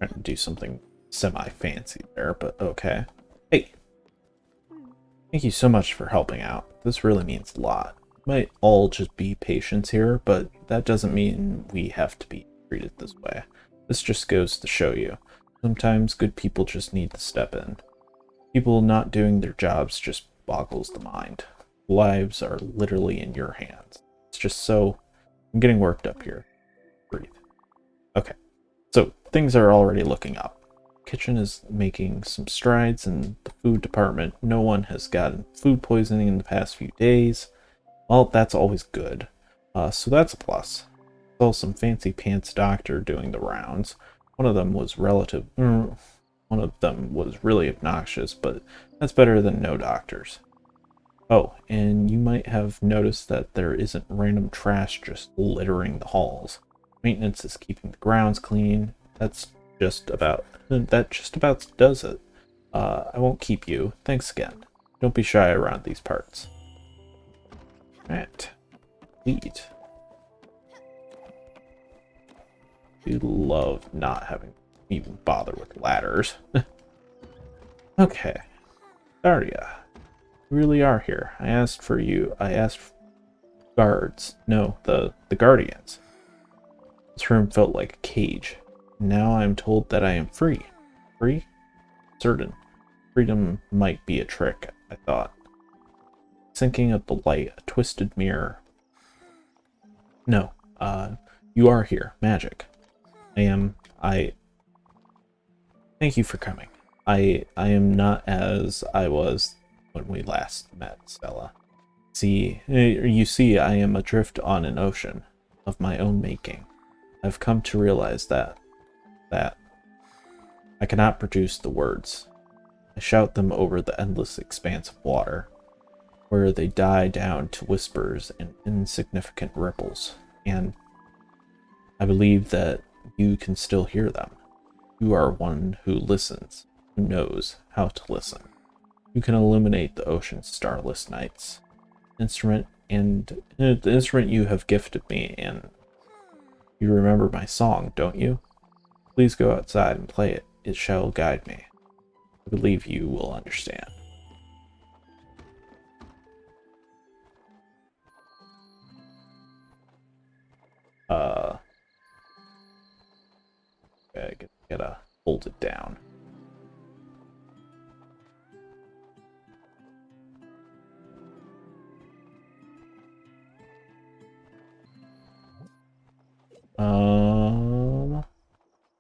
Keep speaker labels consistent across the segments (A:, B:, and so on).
A: Trying to do something semi-fancy there, but okay. Hey, thank you so much for helping out. This really means a lot. Might all just be patients here, but that doesn't mean we have to be treated this way. This just goes to show you. Sometimes good people just need to step in. People not doing their jobs just boggles the mind. Lives are literally in your hands. It's just so... I'm getting worked up here. Breathe. Okay, so things are already looking up. Kitchen is making some strides in the food department. No one has gotten food poisoning in the past few days. Well, that's always good. So that's a plus. Saw some fancy pants doctor doing the rounds. One of them was one of them was really obnoxious, but that's better than no doctors. Oh, and you might have noticed that there isn't random trash just littering the halls. Maintenance is keeping the grounds clean. That just about does it. I won't keep you. Thanks again. Don't be shy around these parts. Alright. Lead. You love not having to even bother with ladders. Okay. Daria. You really are here. I asked for you. I asked guards. No, the guardians. This room felt like a cage. Now I'm told that I am free. Free? Certain. Freedom might be a trick, I thought. Sinking of the light, a twisted mirror. No, you are here. Magic. I thank you for coming. I am not as I was when we last met, Stella. You see, I am adrift on an ocean of my own making. I've come to realize that I cannot produce the words. I shout them over the endless expanse of water, where they die down to whispers and insignificant ripples, and I believe that you can still hear them. You are one who listens, who knows how to listen. You can illuminate the ocean's starless nights. The instrument you have gifted me, and you remember my song, don't you? Please go outside and play it. It shall guide me. I believe you will understand. Okay, gotta hold it down.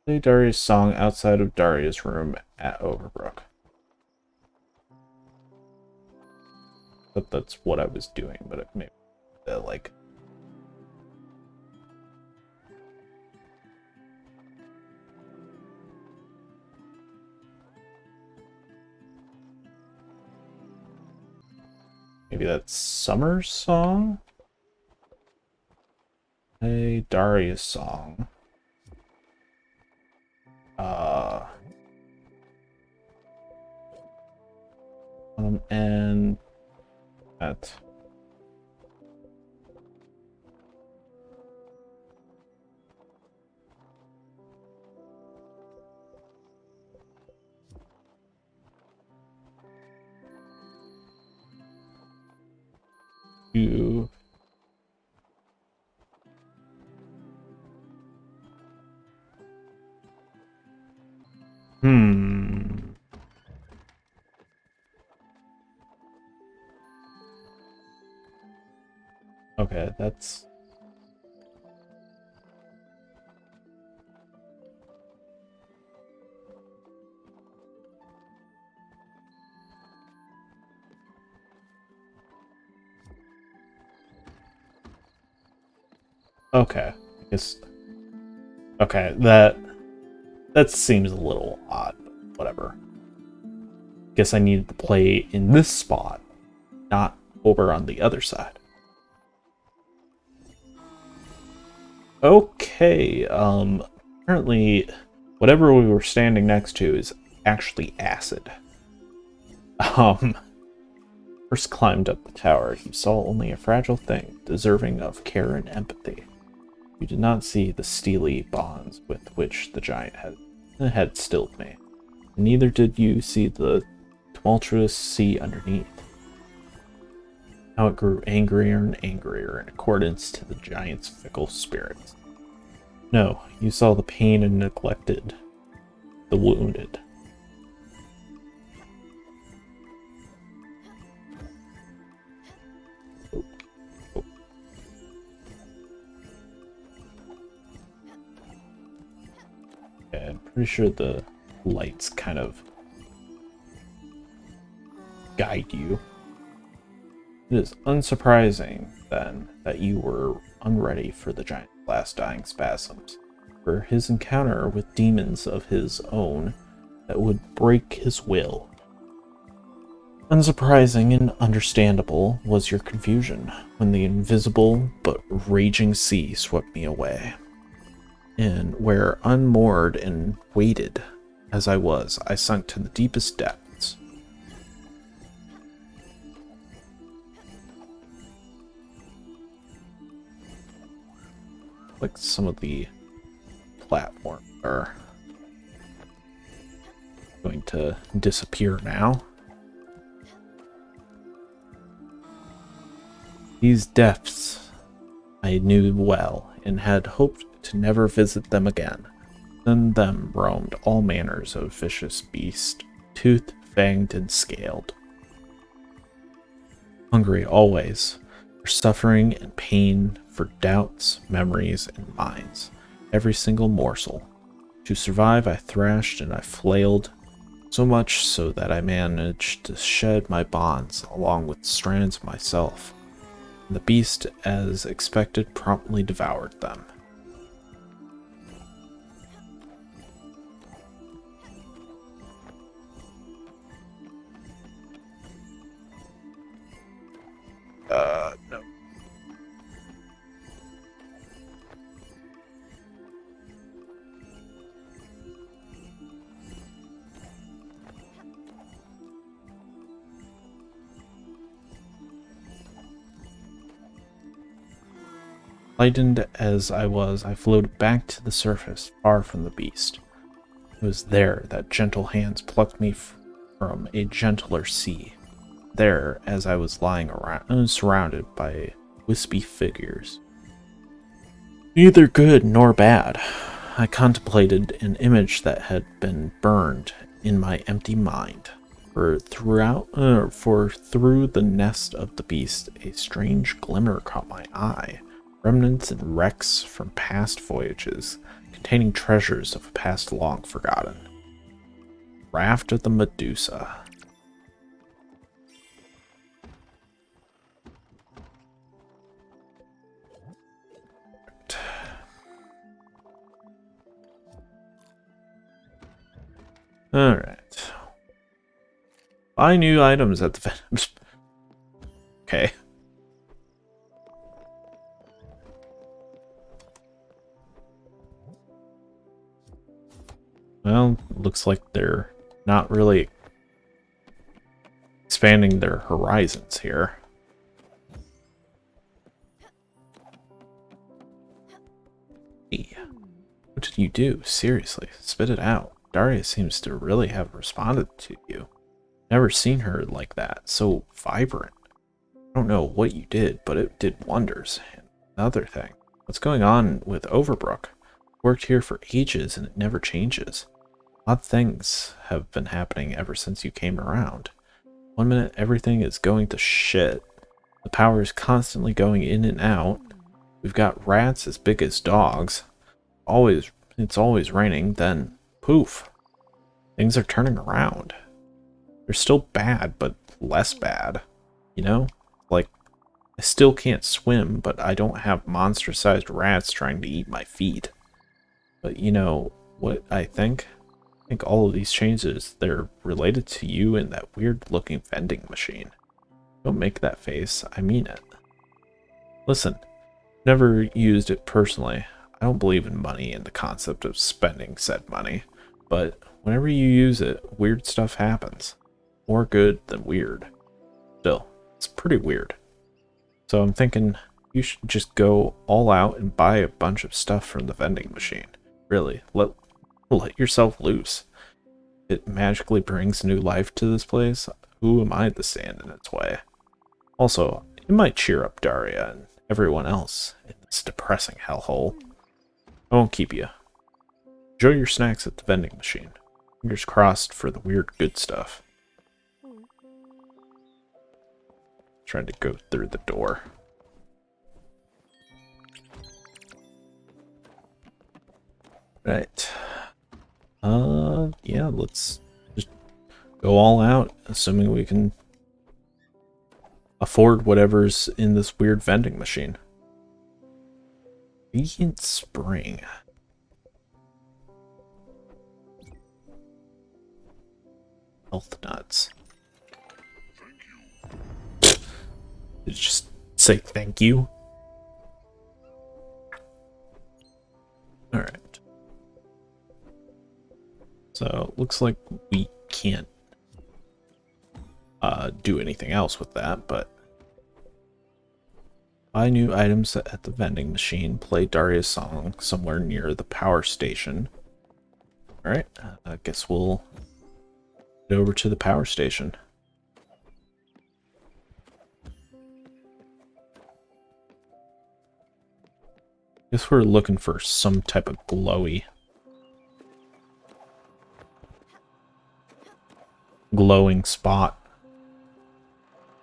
A: Play Daria's song outside of Daria's room at Overbrook. But that's what I was doing, but it maybe like maybe that's Summer's song? Hey, Daria's song. And that. You. Okay, that's... Okay, I guess... Okay, that seems a little odd, but whatever. Guess I needed to play in this spot, not over on the other side. Okay, apparently whatever we were standing next to is actually acid. First climbed up the tower, you saw only a fragile thing, deserving of care and empathy. You did not see the steely bonds with which the giant had had stilled me. Neither did you see the tumultuous sea underneath. How it grew angrier and angrier in accordance to the giant's fickle spirits. No, you saw the pain and neglected, the wounded. Okay, I'm pretty sure the lights kind of guide you. It is unsurprising, then, that you were unready for the giant's last dying spasms, for his encounter with demons of his own that would break his will. Unsurprising and understandable was your confusion when the invisible but raging sea swept me away. And where unmoored and weighted as I was, I sunk to the deepest depths. Like some of the platforms are going to disappear now. These depths I knew well and had hoped to never visit them again. In them roamed all manners of vicious beasts, toothed, fanged, and scaled. Hungry always, for suffering and pain, for doubts, memories, and minds, every single morsel. To survive, I thrashed and I flailed, so much so that I managed to shed my bonds along with strands of myself. And the beast, as expected, promptly devoured them. No. Lightened as I was, I floated back to the surface, far from the beast. It was there that gentle hands plucked me from a gentler sea. There, as I was lying around, surrounded by wispy figures. Neither good nor bad. I contemplated an image that had been burned in my empty mind. For through the nest of the beast, a strange glimmer caught my eye. Remnants and wrecks from past voyages, containing treasures of a past long forgotten. Raft of the Medusa. Alright. Buy new items at the vendor. Okay. Well, looks like they're not really expanding their horizons here. Hey, what did you do? Seriously, spit it out. Daria seems to really have responded to you. Never seen her like that, so vibrant. I don't know what you did, but it did wonders. And another thing, what's going on with Overbrook? Worked here for ages and it never changes. Odd things have been happening ever since you came around. One minute everything is going to shit. The power is constantly going in and out. We've got rats as big as dogs. It's always raining, then poof. Things are turning around. They're still bad, but less bad. You know? Like, I still can't swim, but I don't have monster-sized rats trying to eat my feet. But you know what I think? I think all of these changes, they're related to you and that weird-looking vending machine. Don't make that face. I mean it. Listen, never used it personally. I don't believe in money and the concept of spending said money. But whenever you use it, weird stuff happens. More good than weird. Still, it's pretty weird. So I'm thinking you should just go all out and buy a bunch of stuff from the vending machine. Really, let Let yourself loose. It magically brings new life to this place. Who am I to stand in its way? Also, it might cheer up Daria and everyone else in this depressing hellhole. I won't keep you. Enjoy your snacks at the vending machine. Fingers crossed for the weird good stuff. Trying to go through the door. Right. Yeah, let's just go all out, assuming we can afford whatever's in this weird vending machine. Radiant Spring. Health nuts. Just say thank you. Alright. So, looks like we can't do anything else with that, but buy new items at the vending machine, play Daria's song somewhere near the power station. Alright, I guess we'll head over to the power station. Guess we're looking for some type of glowing spot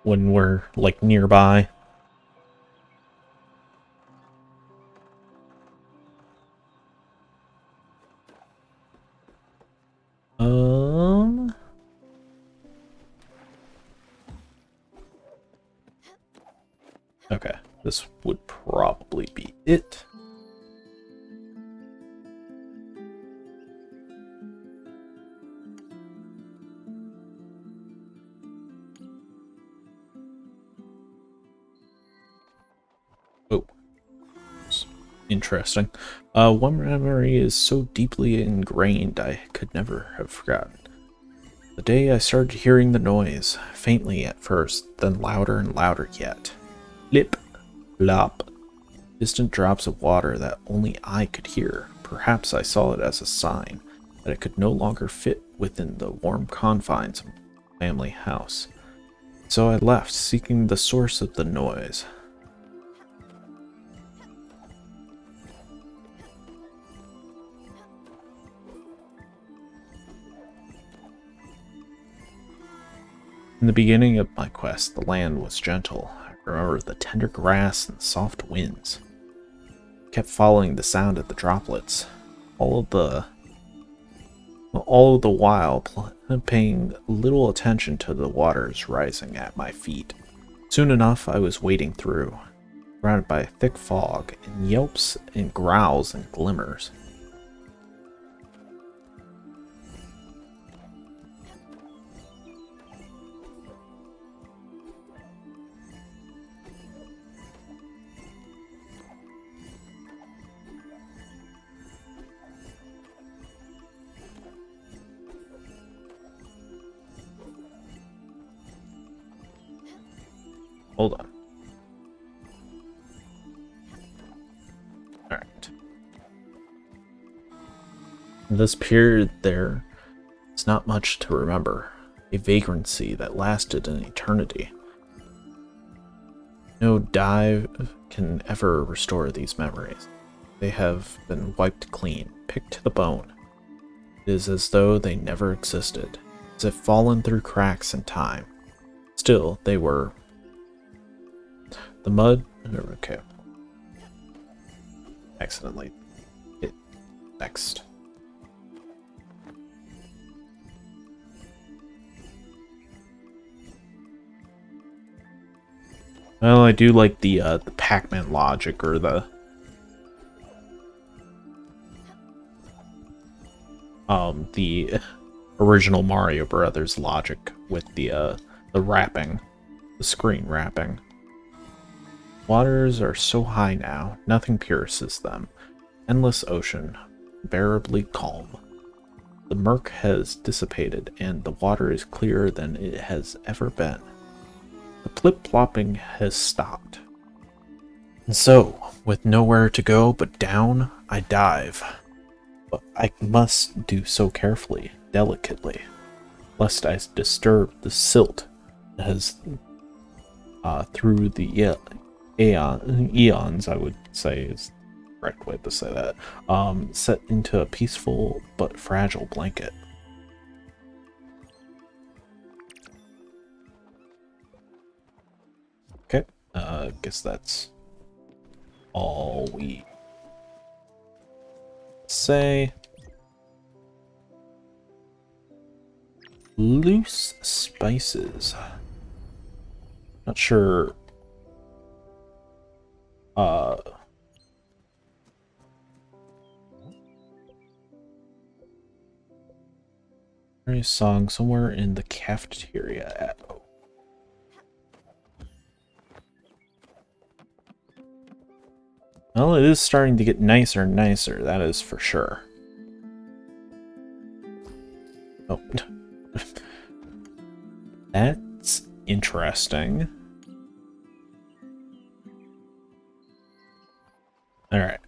A: when we're like nearby. Okay, this would probably be it. Oh, interesting. One memory is so deeply ingrained I could never have forgotten. The day I started hearing the noise, faintly at first, then louder and louder yet. Lip, lop. Distant drops of water that only I could hear. Perhaps I saw it as a sign that it could no longer fit within the warm confines of the family house. So I left, seeking the source of the noise. In the beginning of my quest, the land was gentle. I remember the tender grass and soft winds. I kept following the sound of the droplets, all the while paying little attention to the waters rising at my feet. Soon enough, I was wading through, surrounded by a thick fog, and yelps and growls and glimmers. Hold on. Alright. This period there is not much to remember. A vagrancy that lasted an eternity. No dive can ever restore these memories. They have been wiped clean, picked to the bone. It is as though they never existed, as if fallen through cracks in time. Still, they were. The mud. Okay. Accidentally hit next. Well, I do like the Pac-Man logic, or the original Mario Brothers logic with the wrapping, the screen wrapping. Waters are so high now, nothing pierces them. Endless ocean, bearably calm. The murk has dissipated, and the water is clearer than it has ever been. The plip-plopping has stopped. And so, with nowhere to go but down, I dive. but I must do so carefully, delicately, lest I disturb the silt that has, through the eons, I would say is the correct way to say that, set into a peaceful but fragile blanket. Okay, guess that's all we say. Loose spices. Not sure. There's a song somewhere in the cafeteria at. Oh. Well, it is starting to get nicer and nicer, that is for sure. Oh. That's interesting. Alright.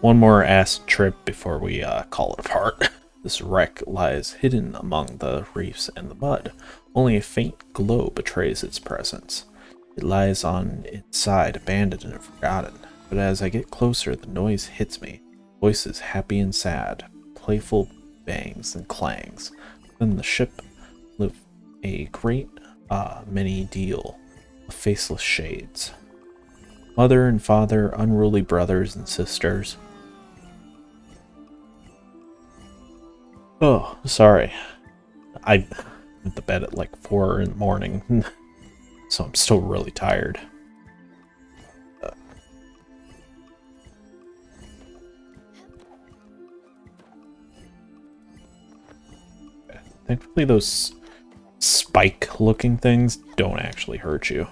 A: One more acid trip before we call it apart. This wreck lies hidden among the reefs and the mud. Only a faint glow betrays its presence. It lies on its side, abandoned and forgotten. But as I get closer, the noise hits me. Voices happy and sad, playful bangs and clangs. Then the ship live a great many deal of faceless shades. Mother and father, unruly brothers and sisters. Oh, sorry. I went to bed at like 4 in the morning, so I'm still really tired. Thankfully, those spike-looking things don't actually hurt you.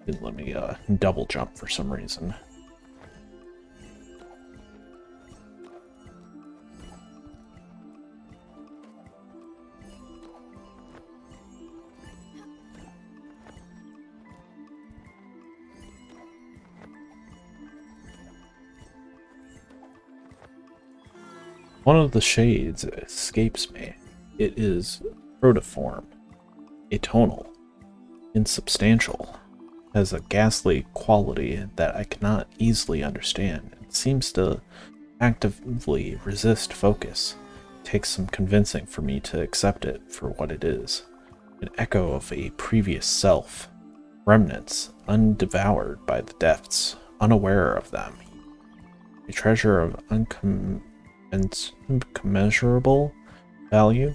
A: Didn't let me double jump for some reason. One of the shades escapes me. It is protoform, atonal, insubstantial, has a ghastly quality that I cannot easily understand. It seems to actively resist focus. It takes some convincing for me to accept it for what it is. An echo of a previous self. Remnants, undevoured by the depths, unaware of them. A treasure of incommensurable value.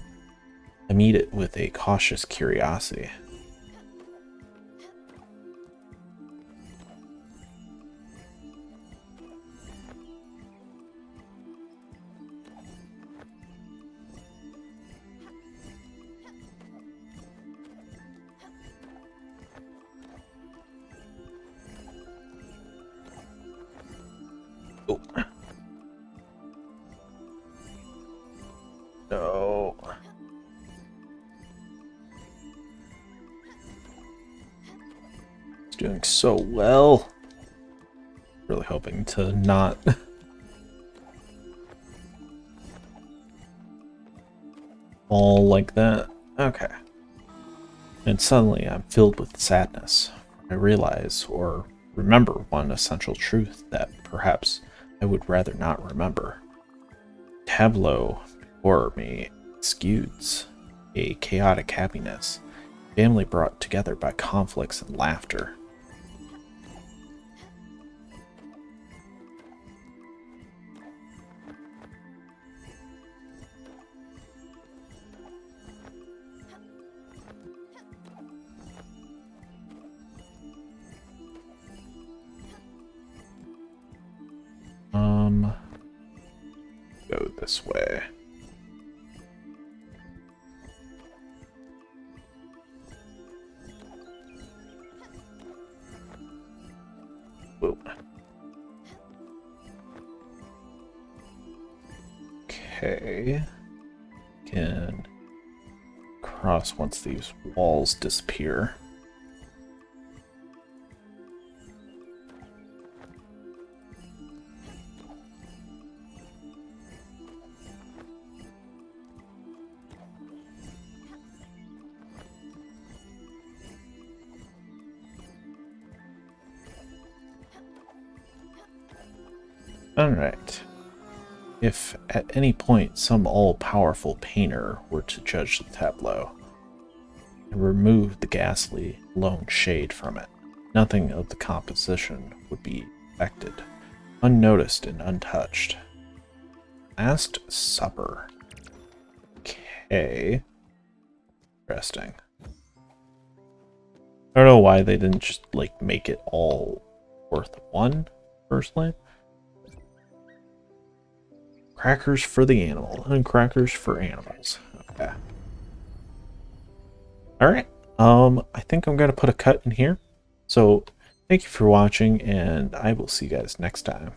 A: I meet it with a cautious curiosity. Oh. No. It's doing so well. Really hoping to not fall like that. Okay. And suddenly I'm filled with sadness. I realize or remember one essential truth that perhaps I would rather not remember. Tableau before me exudes a chaotic happiness, family brought together by conflicts and laughter. Go this way. Whoa. Okay. Can cross once these walls disappear. Alright. If at any point some all-powerful painter were to judge the tableau and remove the ghastly lone shade from it, nothing of the composition would be affected, unnoticed and untouched. Last Supper. Okay. Interesting. I don't know why they didn't just, like, make it all worth one, personally. Crackers for the animal, and crackers for animals. Okay. Alright. I think I'm gonna put a cut in here. So, thank you for watching, and I will see you guys next time.